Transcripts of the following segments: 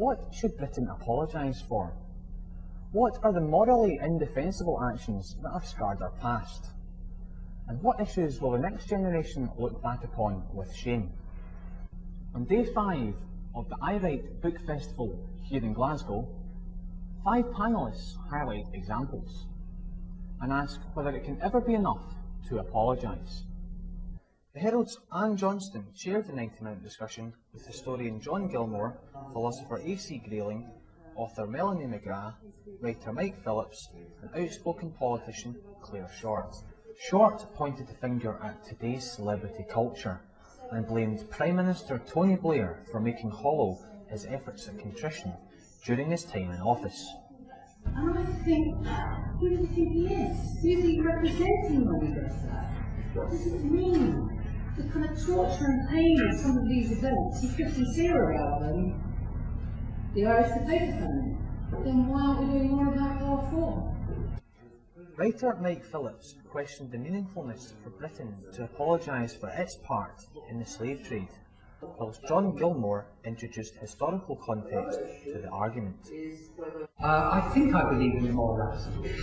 What should Britain apologise for? What are the morally indefensible actions that have scarred our past? And what issues will the next generation look back upon with shame? On day 5 of the I Write Book Festival here in Glasgow, 5 panellists highlight examples and ask whether it can ever be enough to apologise. The Herald's Anne Johnston chaired the 90-minute discussion with historian John Gilmore, philosopher A.C. Grayling, author Melanie McGrath, writer Mike Phillips, and outspoken politician Claire Short. Short pointed the finger at today's celebrity culture and blamed Prime Minister Tony Blair for making hollow his efforts at contrition during his time in office. And I think, who do you think he is? Who is he representing when he does that? What does it mean? The kind of torture and pain of some of these events, he could consider about them the Irish potato famine. Then why aren't we doing more about Power 4? Writer Mike Phillips questioned the meaningfulness for Britain to apologise for its part in the slave trade, whilst John Gilmore introduced historical context to the argument. I think I believe in moral absolutes.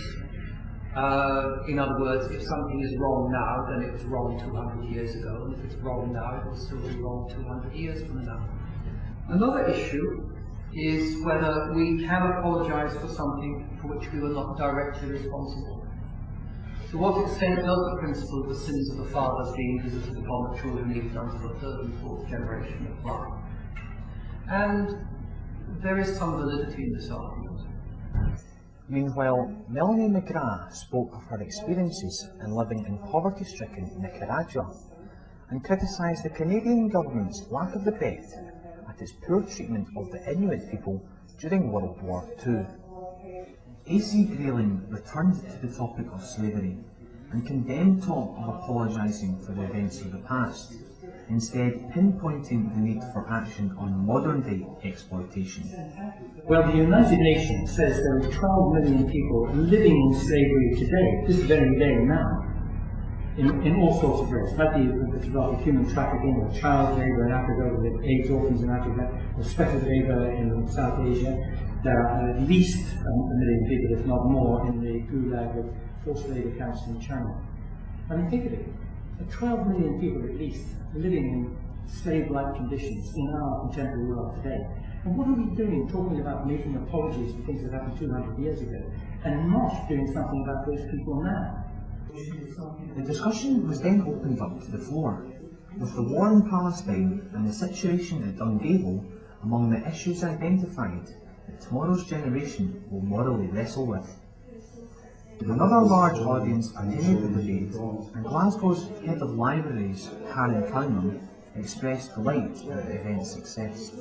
In other words, if something is wrong now, then it was wrong 200 years ago, and if it's wrong now, it will still be wrong 200 years from now. Another issue is whether we can apologise for something for which we were not directly responsible. To what extent does the principle of the sins of the fathers being visited upon the children even unto the 3rd and 4th generation apply? And there is some validity in this argument. Meanwhile, Melanie McGrath spoke of her experiences in living in poverty-stricken Nicaragua and criticised the Canadian government's lack of respect at its poor treatment of the Inuit people during World War II. A.C. Grayling returned to the topic of slavery and condemned talk of apologising for the events of the past, instead pinpointing the need for action on modern-day exploitation. Well, the United Nations says there are 12 million people living in slavery today, this very day now, in all sorts of ways. That be human trafficking, or child labour in Africa, or the AIDS orphans in Africa, or speculative labour in South Asia. There are at least a million people, if not more, in the gulag of forced labour camps in China. I mean, think of it. 12 million people at least living in slave-like conditions in our contemporary world today. And what are we doing talking about making apologies for things that happened 200 years ago and not doing something about those people now? The discussion was then opened up to the floor, with the war in Palestine and the situation at Dungavel among the issues identified that tomorrow's generation will morally wrestle with. Another large audience continued the debate, and Glasgow's head of libraries, Karen Cunningham, expressed delight at the event's success.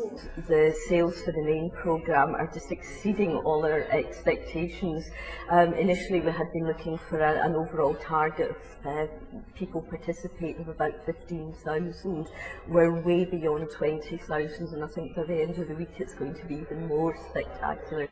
The sales for the main programme are just exceeding all our expectations. Initially we had been looking for an overall target of people participating of about 15,000. We're way beyond 20,000, and I think by the end of the week it's going to be even more spectacular.